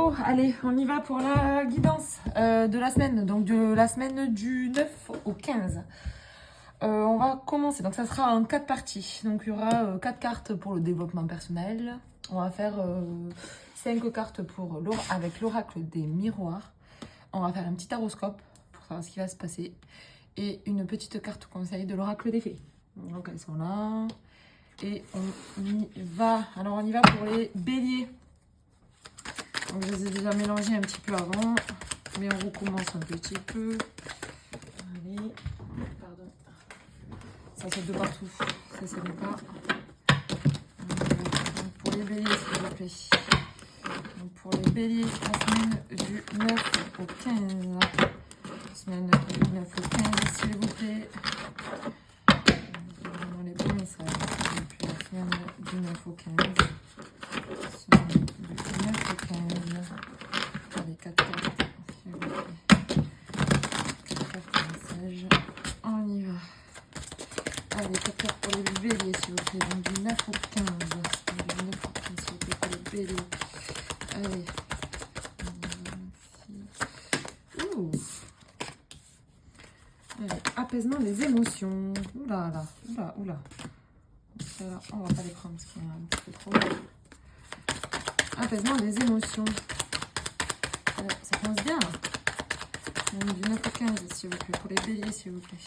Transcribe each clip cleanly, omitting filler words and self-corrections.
Hello, allez, on y va pour la guidance de la semaine, donc de la semaine du 9 au 15. On va commencer, donc ça sera en 4 parties. Donc il y aura 4 cartes pour le développement personnel. On va faire 5 cartes pour avec l'oracle des miroirs. On va faire un petit horoscope pour savoir ce qui va se passer. Et une petite carte conseil de l'oracle des fées. Donc elles sont là. Et on y va. Alors on y va pour les béliers. Donc, je les ai déjà mélangés un petit peu avant, mais on recommence un petit peu. Allez, pardon. Ça saute de partout, ça c'est le pas. Donc, pour les béliers, s'il vous plaît. Donc, pour les béliers, la semaine du 9 au 15. Semaine du 9 au 15, s'il vous plaît. Dans les bons messages. Depuis la semaine du 9 au 15. Semaine du 9 au 15. Allez, 4 cartes, s'il vous plaît. 4 cartes messages. On y va. Allez, 4 cartes pour les béliers, s'il vous plaît. Donc du 9 au 15. Du 9 au 15, s'il vous plaît, pour les béliers. Allez. Ouh. Allez, apaisement des émotions. Oula, là. Oula, oula. Là, on va pas les prendre parce qu'il y a un petit peu trop. Apaisement des émotions. Ça commence bien. Là. Du 9 au 15, s'il vous plaît. Pour les béliers, s'il vous plaît.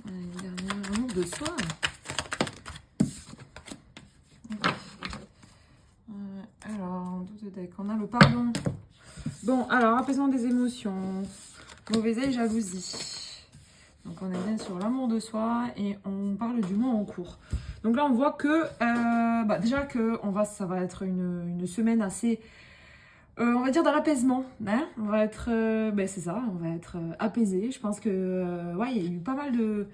Allez, dernier amour de soi. Okay. Alors, 12 decks. On a le pardon. Bon, alors, apaisement des émotions. Mauvais œil, jalousie. Donc, on est bien sur l'amour de soi et on parle du mois en cours. Donc là, on voit que, déjà que ça va être une semaine assez, on va dire, dans l'apaisement. Hein, on va être, c'est ça, on va être apaisé. Je pense que, il y a eu pas mal de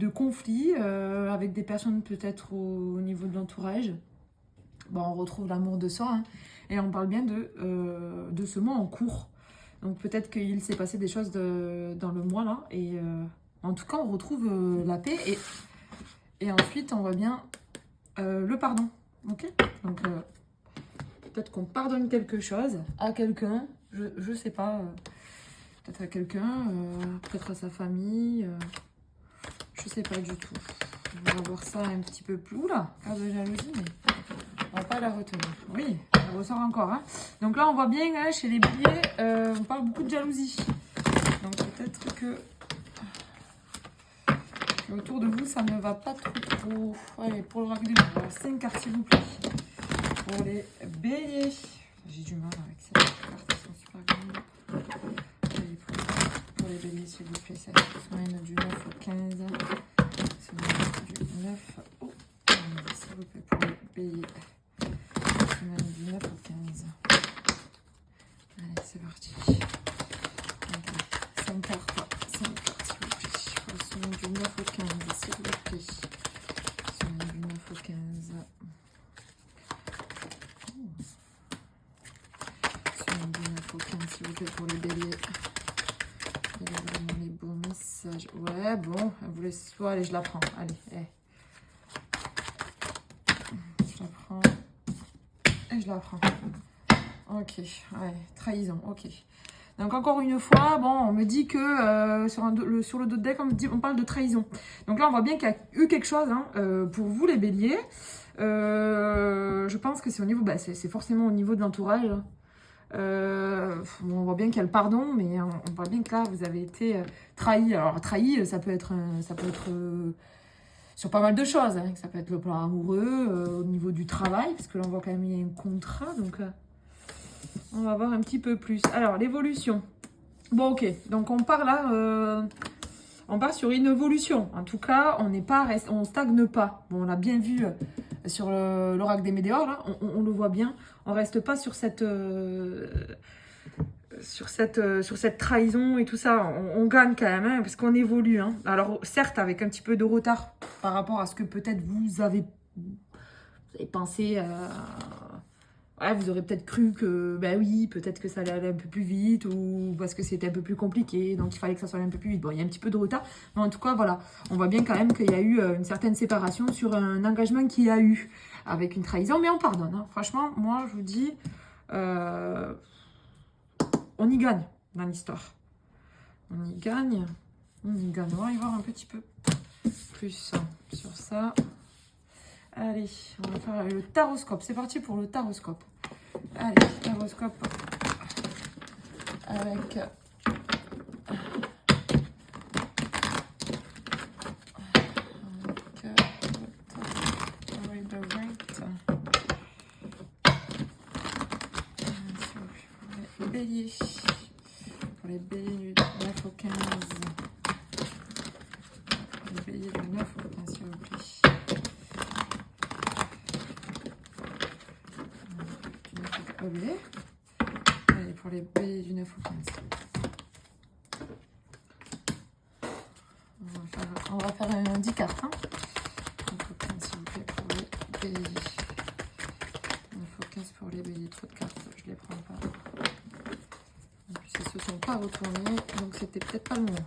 conflits avec des personnes peut-être au niveau de l'entourage. Bon, on retrouve l'amour de soi, hein, et on parle bien de ce mois en cours. Donc peut-être qu'il s'est passé des choses dans le mois là, et en tout cas, on retrouve la paix et ensuite, on voit bien le pardon. Ok. Donc, peut-être qu'on pardonne quelque chose à quelqu'un. Je sais pas. Peut-être à quelqu'un. Peut-être à sa famille. Je sais pas du tout. On va voir ça un petit peu plus. Oula, carte de jalousie, mais on va pas la retenir. Oui, elle ressort encore. Hein. Donc là, on voit bien, hein, chez les béliers, on parle beaucoup de jalousie. Donc peut-être que... autour de vous, ça ne va pas trop. Allez, pour le raconter, 5 cartes, s'il vous plaît. Pour les béliers. J'ai du mal avec ces cartes, elles sont super grandes. Allez, pour les béliers, s'il vous plaît. Cette semaine du 9 au 15. Semaine du 9 au 15, s'il vous plaît, pour les béliers. Semaine du 9 au 15. Allez, c'est parti. Okay. 5 cartes. 5 cartes, s'il vous plaît. Pour la semaine du 9 au 15, s'il vous plaît. Semaine du 9 au 15. Semaine du 9 au 15, s'il vous plaît, pour les béliers. Il y a vraiment les beaux messages. Ouais, bon, elle voulait... Oh, allez, je la prends. Allez, je la prends. Et je la prends. Ok, ouais, trahison, ok. Donc encore une fois, bon, on me dit que sur le dos de deck, on parle de trahison. Donc là, on voit bien qu'il y a eu quelque chose, hein, pour vous les béliers. Je pense que c'est au niveau, c'est forcément au niveau de l'entourage. On voit bien qu'il y a le pardon, mais on voit bien que là, vous avez été trahi. Alors trahi, ça peut être sur pas mal de choses. Hein. Ça peut être le plan amoureux, au niveau du travail, parce que là, on voit quand même qu'il y a un contrat, donc... on va voir un petit peu plus. Alors, l'évolution. Bon, ok. Donc, on part là... on part sur une évolution. En tout cas, on stagne pas. Bon, on l'a bien vu sur l'oracle des météores, là. On le voit bien. On reste pas sur cette trahison et tout ça. On gagne quand même, hein, parce qu'on évolue. Hein. Alors, certes, avec un petit peu de retard par rapport à ce que peut-être vous avez pensé... Ouais, vous aurez peut-être cru que, ben oui, peut-être que ça allait aller un peu plus vite ou parce que c'était un peu plus compliqué, donc il fallait que ça soit un peu plus vite. Bon, il y a un petit peu de retard, mais en tout cas, voilà, on voit bien quand même qu'il y a eu une certaine séparation sur un engagement qu'il y a eu avec une trahison, mais on pardonne. Hein. Franchement, moi, je vous dis, on y gagne dans l'histoire. On y gagne. On va y voir un petit peu plus sur ça. Allez, on va faire le taroscope. C'est parti pour le taroscope. Allez, taroscope avec bélier. Pour les béliers du 9 au 15. Pour les béliers du 9 au 15, s'il vous plaît. Allez, pour les béliers du 9 au 15. On va faire un 10 cartes. Hein. 9 au 15, s'il vous plaît, pour les béliers. 9 au 15 pour les béliers. Trop de cartes, je ne les prends pas. En plus, ils ne se sont pas retournés, donc c'était peut-être pas le moment.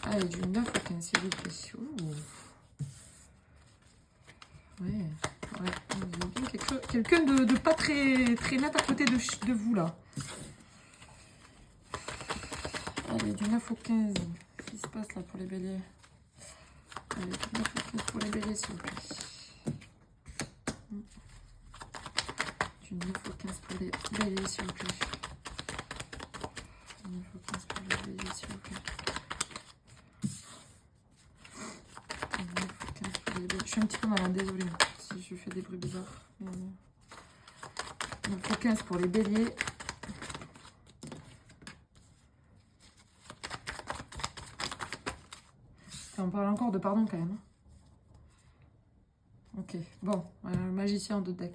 Allez, du 9 au 15, s'il vous plaît. Ouh. Ouais. Quelqu'un de pas très, très net à côté de vous, là. Allez, du 9 au 15. Qu'est-ce qui se passe, là, pour les béliers? Allez, du 9 au 15 pour les béliers, s'il vous plaît. Du 9 au 15 pour les béliers, s'il vous plaît. Du 9 au 15 pour les béliers, s'il vous plaît. Du 9 au 15 pour les béliers. Je suis un petit peu malade, désolée. Si je fais des bruits bizarres. 9 au 15 pour les béliers. On parle encore de pardon quand même. Ok, bon, magicien en deux decks.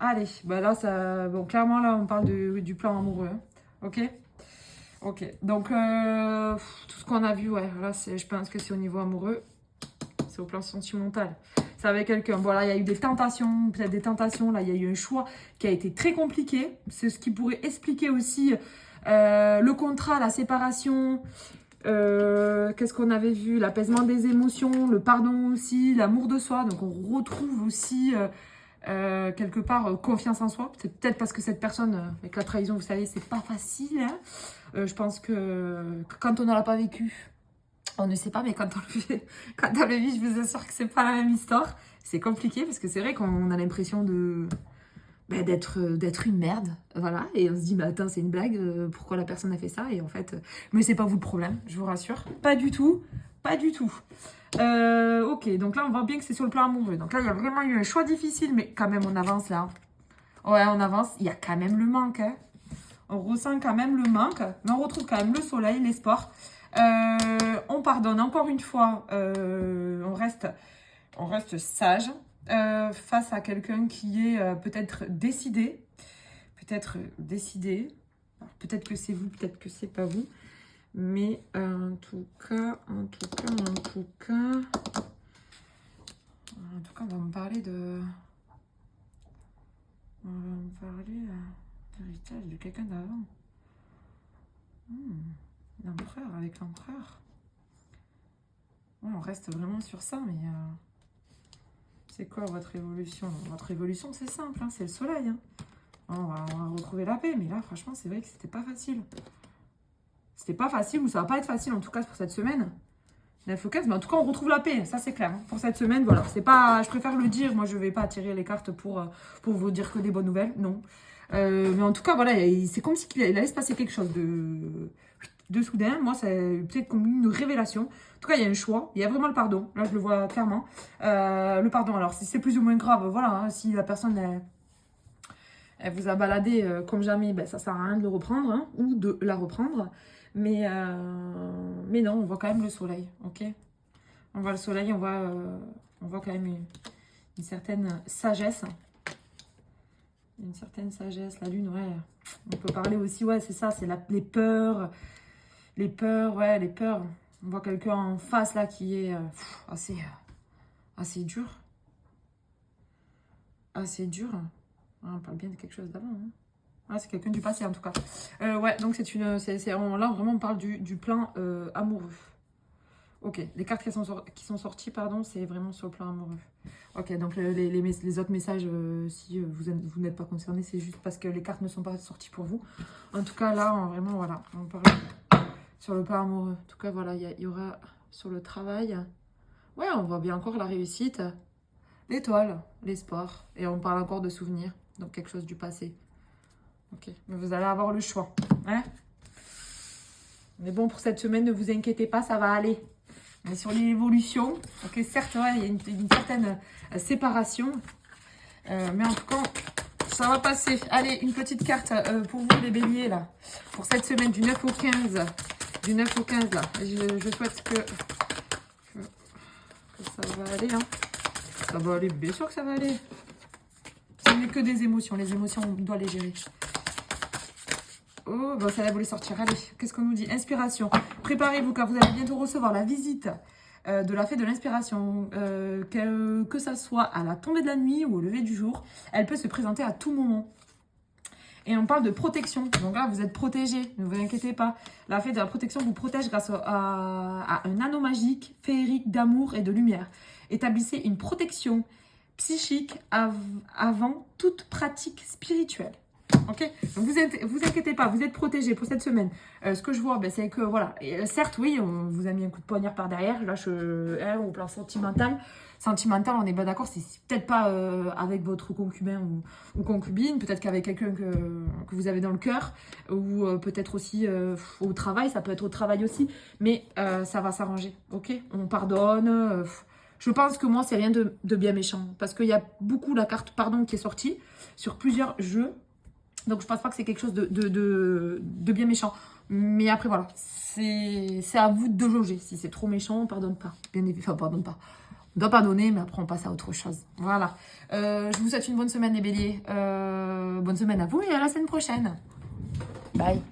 Allez, bah là, ça, bon, clairement, là, on parle du plan amoureux. Hein. Ok. Ok, donc, tout ce qu'on a vu, ouais, là, je pense que c'est au niveau amoureux. C'est au plan sentimental. C'est avec quelqu'un. Bon, là, il y a eu des tentations, peut-être des tentations. Là, il y a eu un choix qui a été très compliqué. C'est ce qui pourrait expliquer aussi le contrat, la séparation. Qu'est-ce qu'on avait vu? L'apaisement des émotions, le pardon aussi, l'amour de soi. Donc, on retrouve aussi quelque part confiance en soi. C'est peut-être parce que cette personne, avec la trahison, vous savez, c'est pas facile. Hein. Je pense que quand on ne l'a pas vécu, on ne sait pas, mais quand on le vit, je vous assure que c'est pas la même histoire. C'est compliqué parce que c'est vrai qu'on a l'impression d'être une merde, voilà. Et on se dit, mais attends, c'est une blague, pourquoi la personne a fait ça? Et en fait, mais c'est pas vous le problème, je vous rassure. Pas du tout, pas du tout. Ok, donc là, on voit bien que c'est sur le plan amoureux. Donc là, il y a vraiment eu un choix difficile, mais quand même, on avance là. Ouais, on avance. Il y a quand même le manque, hein. On ressent quand même le manque, mais on retrouve quand même le soleil, l'espoir. On pardonne encore une fois, on reste sage face à quelqu'un qui est peut-être décidé. Peut-être que c'est vous, peut-être que c'est pas vous. Mais en tout cas, on va me parler de... On va me parler d'héritage de quelqu'un d'avant. L'empereur, avec l'empereur. Ouais, on reste vraiment sur ça, mais... c'est quoi votre évolution? Votre évolution, c'est simple, hein, c'est le soleil. Hein. On va retrouver la paix, mais là, franchement, c'est vrai que c'était pas facile. C'était pas facile, ou ça va pas être facile, en tout cas, pour cette semaine. 9 au 15, mais en tout cas, on retrouve la paix, ça c'est clair. Hein. Pour cette semaine, voilà, c'est pas... Je préfère le dire, moi, je vais pas tirer les cartes pour vous dire que des bonnes nouvelles, non. Mais en tout cas, voilà, c'est comme s'il allait se passer quelque chose de soudain. Moi, c'est peut-être comme une révélation. En tout cas, il y a un choix. Il y a vraiment le pardon. Là, je le vois clairement. Le pardon, alors, si c'est plus ou moins grave, voilà. Hein, si la personne, elle vous a baladé comme jamais, ben, ça sert à rien de le reprendre hein, ou de la reprendre. Mais non, on voit quand même le soleil, ok? On voit le soleil, on voit quand même une certaine sagesse. Une certaine sagesse. La lune, ouais. On peut parler aussi, ouais, c'est ça, c'est les peurs. Les peurs, ouais, les peurs. On voit quelqu'un en face, là, qui est assez dur. assez dur. Ah, on parle bien de quelque chose d'avant. Hein. Ah, c'est quelqu'un du passé en tout cas. Ouais, donc là vraiment on parle du plan amoureux. Ok, les cartes qui sont sorties, pardon, c'est vraiment sur le plan amoureux. Ok, donc les autres messages, si vous n'êtes pas concerné, c'est juste parce que les cartes ne sont pas sorties pour vous. En tout cas, là, vraiment, voilà, on parle sur le plan amoureux. En tout cas, voilà, il y aura sur le travail. Ouais, on voit bien encore la réussite, l'étoile, l'espoir. Et on parle encore de souvenirs, donc quelque chose du passé. Ok, mais vous allez avoir le choix. Hein? Mais bon, pour cette semaine, ne vous inquiétez pas, ça va aller. Mais sur l'évolution, ok, certes, ouais, il y a une certaine séparation. Mais en tout cas, ça va passer. Allez, une petite carte pour vous, les béliers, là. Pour cette semaine, du 9 au 15. Du 9 au 15, là. Je souhaite que ça va aller. Hein. Ça va aller, bien sûr que ça va aller. Ce n'est que des émotions. Les émotions, on doit les gérer. Oh, bah ça là, vous les sortir. Allez, qu'est-ce qu'on nous dit? Inspiration. Préparez-vous car vous allez bientôt recevoir la visite de la fête de l'inspiration. Que ça soit à la tombée de la nuit ou au lever du jour, elle peut se présenter à tout moment. Et on parle de protection. Donc là, vous êtes protégé. Ne vous inquiétez pas. La fête de la protection vous protège grâce à un anneau magique, féerique d'amour et de lumière. Établissez une protection psychique avant toute pratique spirituelle. Ok, donc vous inquiétez pas, vous êtes protégés pour cette semaine. Ce que je vois, ben, c'est que voilà, et, certes, oui, on vous a mis un coup de poignard par derrière. Là, au plan sentimental, on est pas d'accord. C'est peut-être pas avec votre concubin ou concubine, peut-être qu'avec quelqu'un que vous avez dans le cœur, ou peut-être aussi au travail. Ça peut être au travail aussi, mais ça va s'arranger. Ok, on pardonne. Je pense que moi, c'est rien de bien méchant, parce qu'il y a beaucoup la carte pardon qui est sortie sur plusieurs jeux. Donc, je pense pas que c'est quelque chose de bien méchant. Mais après, voilà. C'est à vous de jauger. Si c'est trop méchant, on pardonne pas. Bien évidemment, enfin, on pardonne pas. On doit pardonner, mais après, on passe à autre chose. Voilà. Je vous souhaite une bonne semaine, les béliers. Bonne semaine à vous et à la semaine prochaine. Bye.